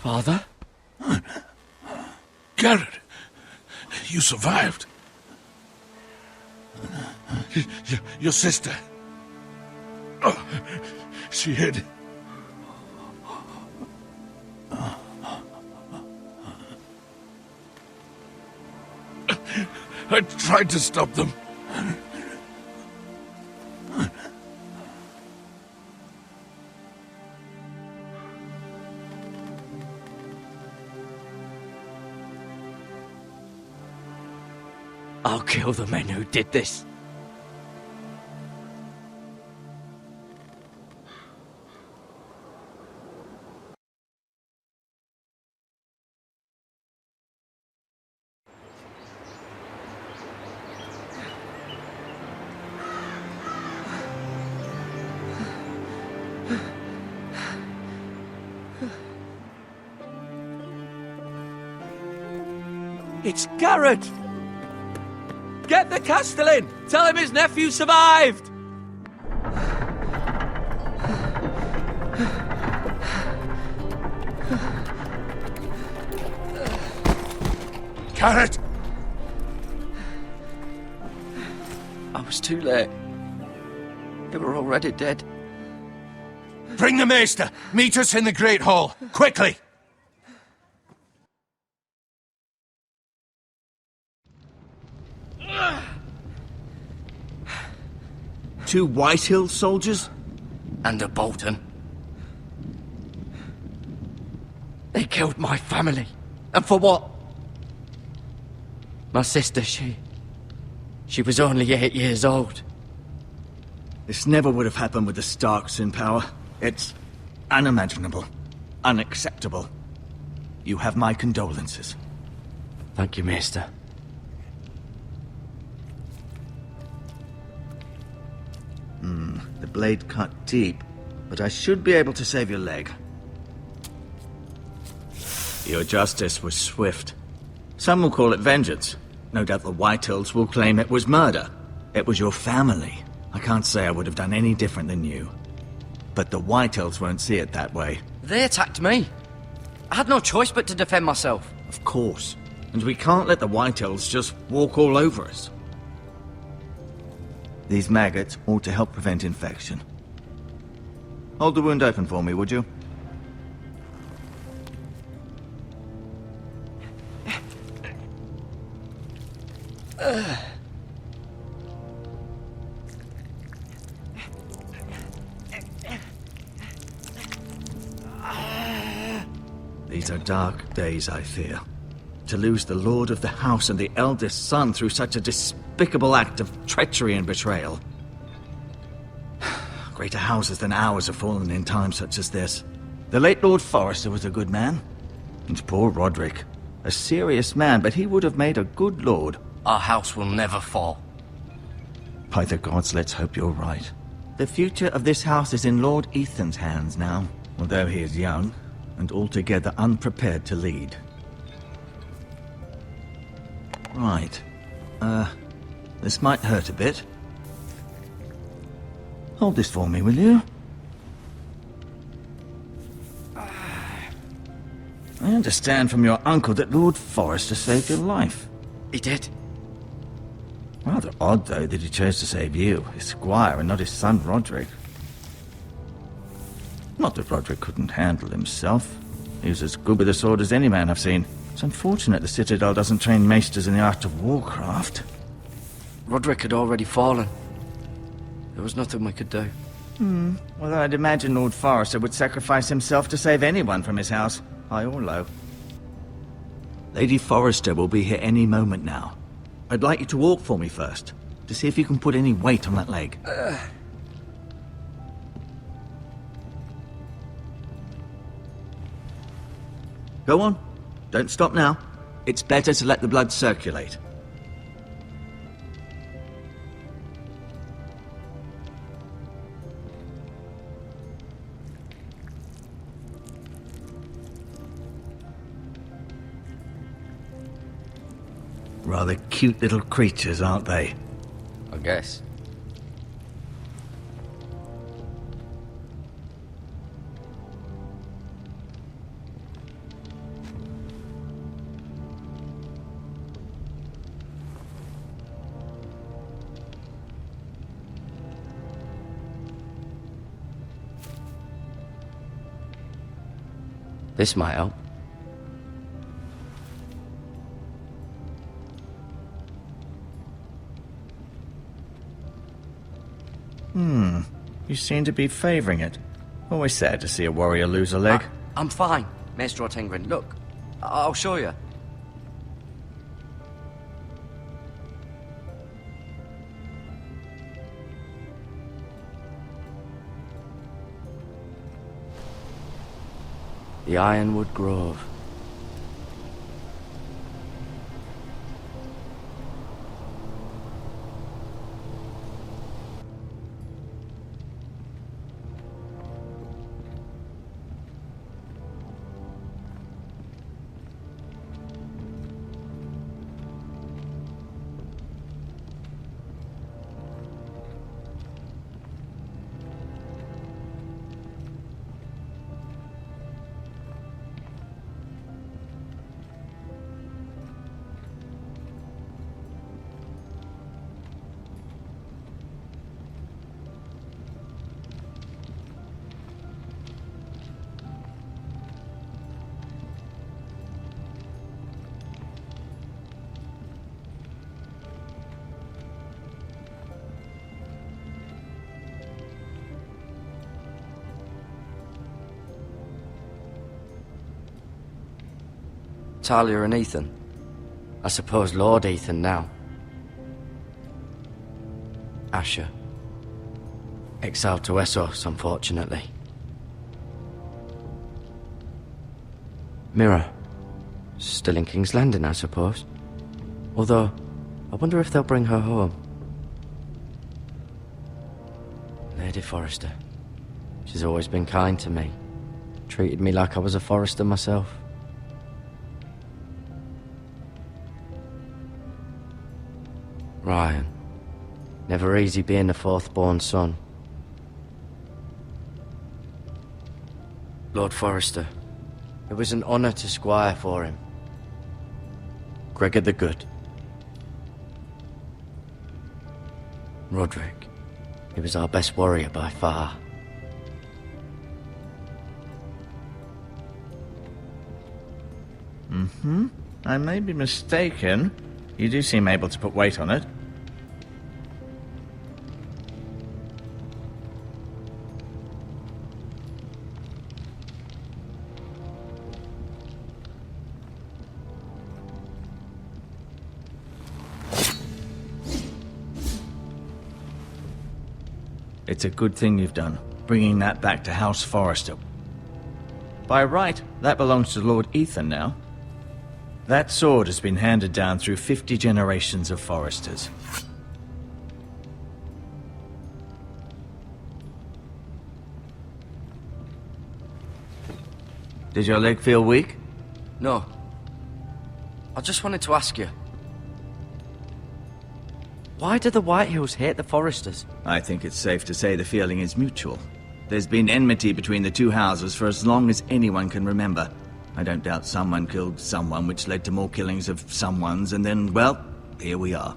Father? Garrett, you survived. Your sister. Oh, she hid. I tried to stop them. I'll kill the men who did this. It's Garrett! Get the Castellan! Tell him his nephew survived! Garrett! I was too late. They were already dead. Bring the maester! Meet us in the Great Hall! Quickly! Two Whitehill soldiers? And a Bolton. They killed my family. And for what? My sister, she was only 8 years old. This never would have happened with the Starks in power. It's unimaginable. Unacceptable. You have my condolences. Thank you, Maester. The blade cut deep, but I should be able to save your leg. Your justice was swift. Some will call it vengeance. No doubt the Whitehills will claim it was murder. It was your family. I can't say I would have done any different than you. But the Whitehills won't see it that way. They attacked me. I had no choice but to defend myself. Of course. And we can't let the Whitehills just walk all over us. These maggots ought to help prevent infection. Hold the wound open for me, would you? These are dark days, I fear. To lose the lord of the house and the eldest son through such a despicable act of treachery and betrayal. Greater houses than ours have fallen in times such as this. The late Lord Forrester was a good man. And poor Roderick. A serious man, but he would have made a good lord. Our house will never fall. By the gods, let's hope you're right. The future of this house is in Lord Ethan's hands now, although he is young and altogether unprepared to lead. Right. This might hurt a bit. Hold this for me, will you? I understand from your uncle that Lord Forrester saved your life. He did. Rather odd, though, that he chose to save you, his squire, and not his son Roderick. Not that Roderick couldn't handle himself. He was as good with a sword as any man I've seen. It's unfortunate the Citadel doesn't train maesters in the art of warcraft. Roderick had already fallen. There was nothing we could do. Well, I'd imagine Lord Forrester would sacrifice himself to save anyone from his house, high or low. Lady Forrester will be here any moment now. I'd like you to walk for me first, to see if you can put any weight on that leg. Go on. Don't stop now. It's better to let the blood circulate. Rather cute little creatures, aren't they? I guess. This might help. You seem to be favouring it. Always sad to see a warrior lose a leg. I'm fine, Maestro Tengrin. Look, I'll show you. The Ironwood Grove. Talia and Ethan. I suppose Lord Ethan now. Asher. Exiled to Essos, unfortunately. Mira. Still in King's Landing, I suppose. Although, I wonder if they'll bring her home. Lady Forrester. She's always been kind to me. Treated me like I was a Forrester myself. Ryan. Never easy being the fourth-born son. Lord Forrester. It was an honour to squire for him. Gregor the Good. Roderick. He was our best warrior by far. I may be mistaken. You do seem able to put weight on it. It's a good thing you've done, bringing that back to House Forrester. By right, that belongs to Lord Ethan now. That sword has been handed down through 50 generations of Forresters. Did your leg feel weak? No. I just wanted to ask you. Why do the Whitehills hate the Forresters? I think it's safe to say the feeling is mutual. There's been enmity between the two houses for as long as anyone can remember. I don't doubt someone killed someone, which led to more killings of someones, and then, well, here we are.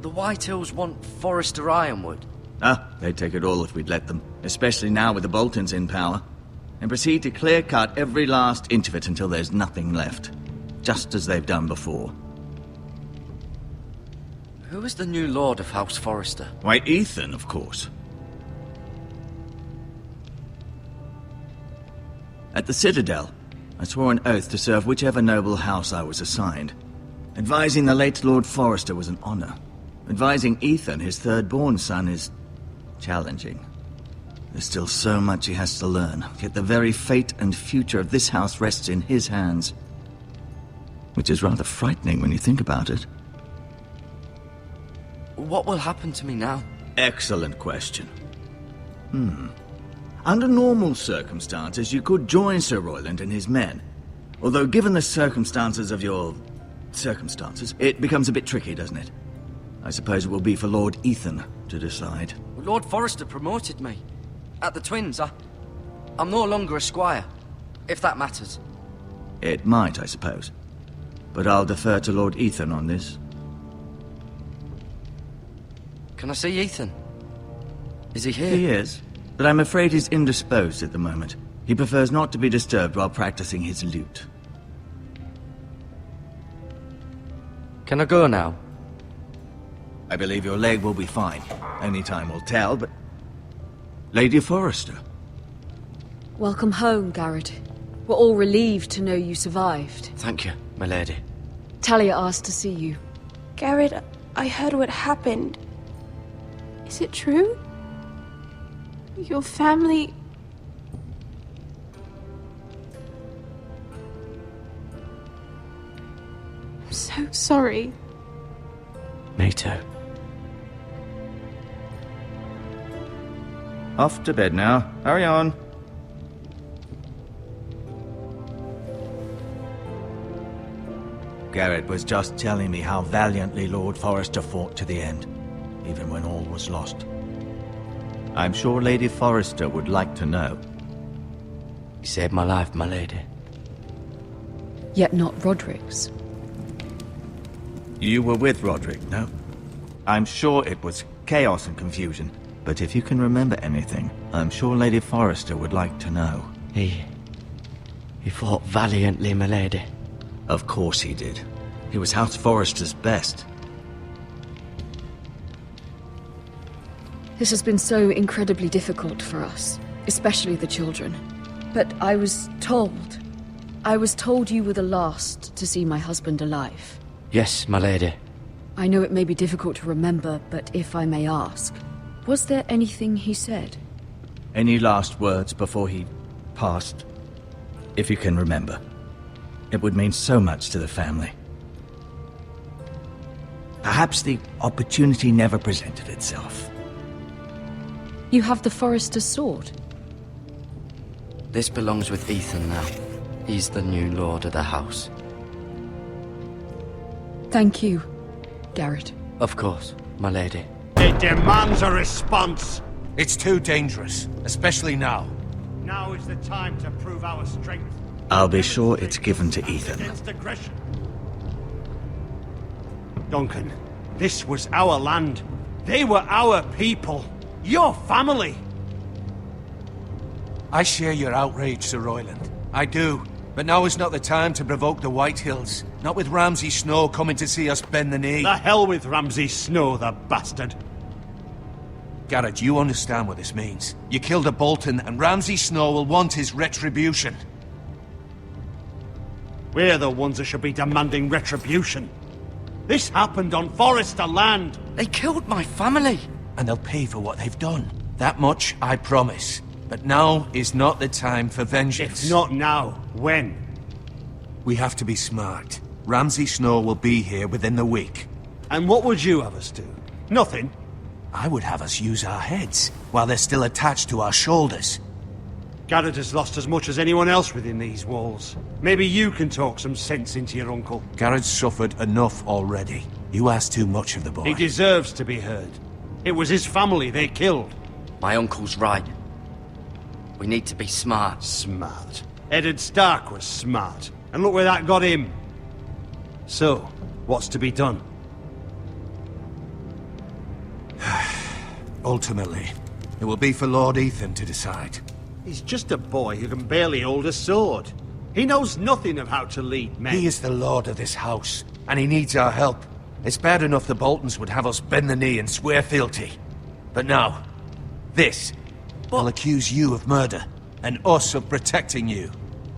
The Whitehills want Forrester Ironwood. They'd take it all if we'd let them, especially now with the Boltons in power, and proceed to clear-cut every last inch of it until there's nothing left, just as they've done before. Who is the new Lord of House Forrester? Why, Ethan, of course. At the Citadel, I swore an oath to serve whichever noble house I was assigned. Advising the late Lord Forrester was an honor. Advising Ethan, his third-born son, is challenging. There's still so much he has to learn, yet the very fate and future of this house rests in his hands. Which is rather frightening when you think about it. What will happen to me now? Excellent question. Under normal circumstances, you could join Sir Royland and his men. Although given the circumstances of your circumstances, it becomes a bit tricky, doesn't it? I suppose it will be for Lord Ethan to decide. Lord Forrester promoted me. At the Twins, I'm no longer a squire, if that matters. It might, I suppose. But I'll defer to Lord Ethan on this. Can I see Ethan? Is he here? He is, but I'm afraid he's indisposed at the moment. He prefers not to be disturbed while practicing his lute. Can I go now? I believe your leg will be fine. Only time will tell, but... Lady Forrester. Welcome home, Garrett. We're all relieved to know you survived. Thank you, my lady. Talia asked to see you. Garrett, I heard what happened. Is it true? Your family... I'm so sorry. Me too. Off to bed now. Hurry on. Garrett was just telling me how valiantly Lord Forrester fought to the end, even when all was lost. I'm sure Lady Forrester would like to know. You saved my life, my lady. Yet not Roderick's. You were with Roderick, no? I'm sure it was chaos and confusion, but if you can remember anything, I'm sure Lady Forrester would like to know. He fought valiantly, my lady. Of course he did. He was House Forrester's best. This has been so incredibly difficult for us, especially the children. But I was told you were the last to see my husband alive. Yes, my lady. I know it may be difficult to remember, but if I may ask, was there anything he said? Any last words before he passed? If you can remember. It would mean so much to the family. Perhaps the opportunity never presented itself. You have the Forrester's sword. This belongs with Ethan now. He's the new lord of the house. Thank you, Garrett. Of course, my lady. It demands a response. It's too dangerous, especially now. Now is the time to prove our strength. I'll be sure it's given to Ethan. Against aggression. Duncan, this was our land. They were our people. Your family. I share your outrage, Sir Royland. I do. But now is not the time to provoke the White Hills. Not with Ramsay Snow coming to see us bend the knee. The hell with Ramsay Snow, the bastard. Garrett, you understand what this means. You killed a Bolton, and Ramsay Snow will want his retribution. We're the ones that should be demanding retribution. This happened on Forrester land. They killed my family. And they'll pay for what they've done. That much, I promise. But now is not the time for vengeance. If not now, when? We have to be smart. Ramsay Snow will be here within the week. And what would you have us do? Nothing. I would have us use our heads, while they're still attached to our shoulders. Garrett has lost as much as anyone else within these walls. Maybe you can talk some sense into your uncle. Garrett's suffered enough already. You ask too much of the boy. He deserves to be heard. It was his family they killed. My uncle's right. We need to be smart. Smart. Eddard Stark was smart. And look where that got him. So, what's to be done? Ultimately, it will be for Lord Ethan to decide. He's just a boy who can barely hold a sword. He knows nothing of how to lead men. He is the lord of this house, and he needs our help. It's bad enough the Boltons would have us bend the knee and swear fealty. But now, this will accuse you of murder, and us of protecting you.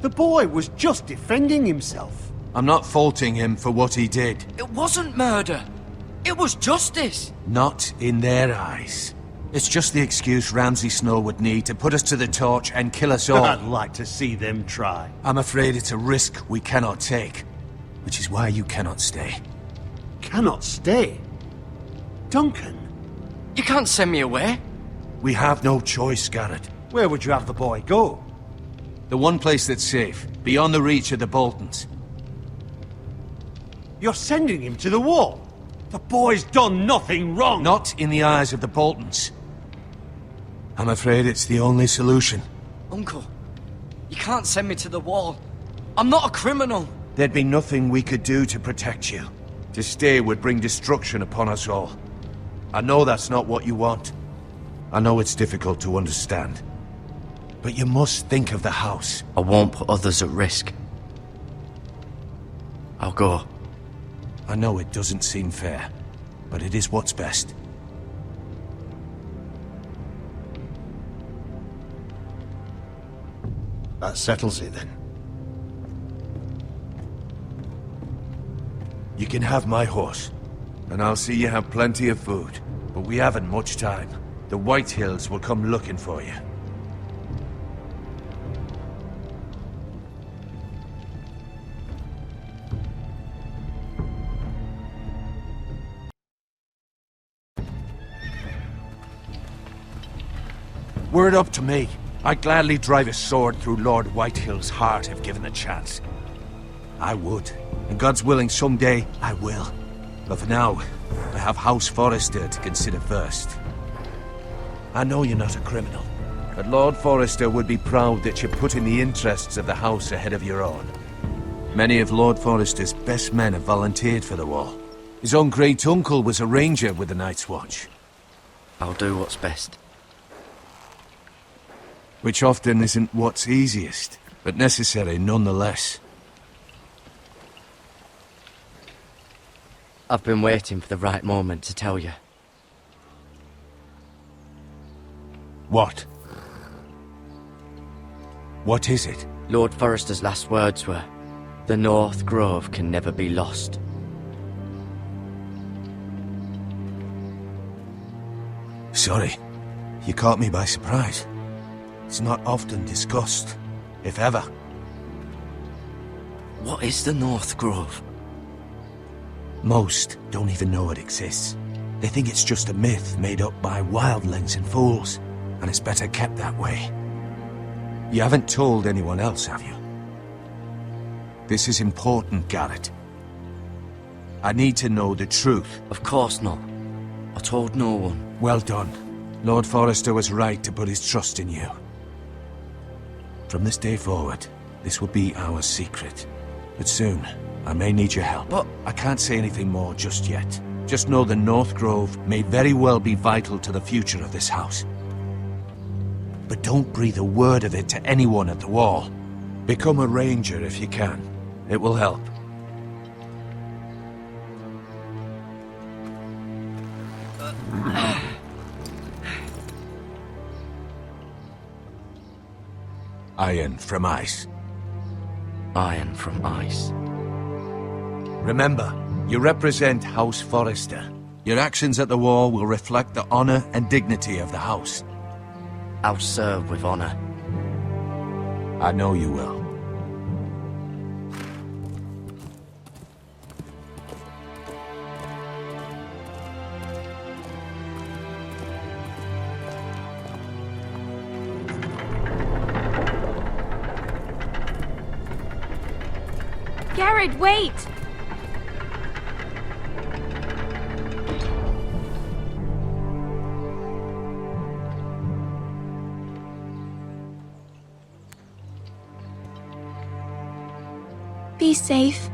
The boy was just defending himself. I'm not faulting him for what he did. It wasn't murder. It was justice. Not in their eyes. It's just the excuse Ramsay Snow would need to put us to the torch and kill us all. I'd like to see them try. I'm afraid it's a risk we cannot take, which is why you cannot stay. Cannot stay? Duncan? You can't send me away. We have no choice, Garrett. Where would you have the boy go? The one place that's safe, beyond the reach of the Boltons. You're sending him to the wall? The boy's done nothing wrong! Not in the eyes of the Boltons. I'm afraid it's the only solution. Uncle, you can't send me to the wall. I'm not a criminal. There'd be nothing we could do to protect you. To stay would bring destruction upon us all. I know that's not what you want. I know it's difficult to understand. But you must think of the house. I won't put others at risk. I'll go. I know it doesn't seem fair, but it is what's best. That settles it then. You can have my horse, and I'll see you have plenty of food. But we haven't much time. The White Hills will come looking for you. Were it up to me, I'd gladly drive a sword through Lord Whitehill's heart if given the chance. I would, and God's willing someday I will. But for now, I have House Forrester to consider first. I know you're not a criminal, but Lord Forrester would be proud that you're putting the interests of the house ahead of your own. Many of Lord Forrester's best men have volunteered for the war. His own great-uncle was a ranger with the Night's Watch. I'll do what's best. Which often isn't what's easiest, but necessary nonetheless. I've been waiting for the right moment to tell you. What? What is it? Lord Forrester's last words were, "The North Grove can never be lost." Sorry, you caught me by surprise. It's not often discussed, if ever. What is the North Grove? Most don't even know it exists. They think it's just a myth made up by wildlings and fools, and it's better kept that way. You haven't told anyone else, have you? This is important, Garrett. I need to know the truth. Of course not. I told no one. Well done. Lord Forrester was right to put his trust in you. From this day forward, this will be our secret. But soon, I may need your help. But I can't say anything more just yet. Just know the North Grove may very well be vital to the future of this house. But don't breathe a word of it to anyone at the wall. Become a ranger if you can. It will help. Iron from ice. Iron from ice. Remember, you represent House Forrester. Your actions at the war will reflect the honor and dignity of the house. I'll serve with honor. I know you will. Garrett, wait! Be safe.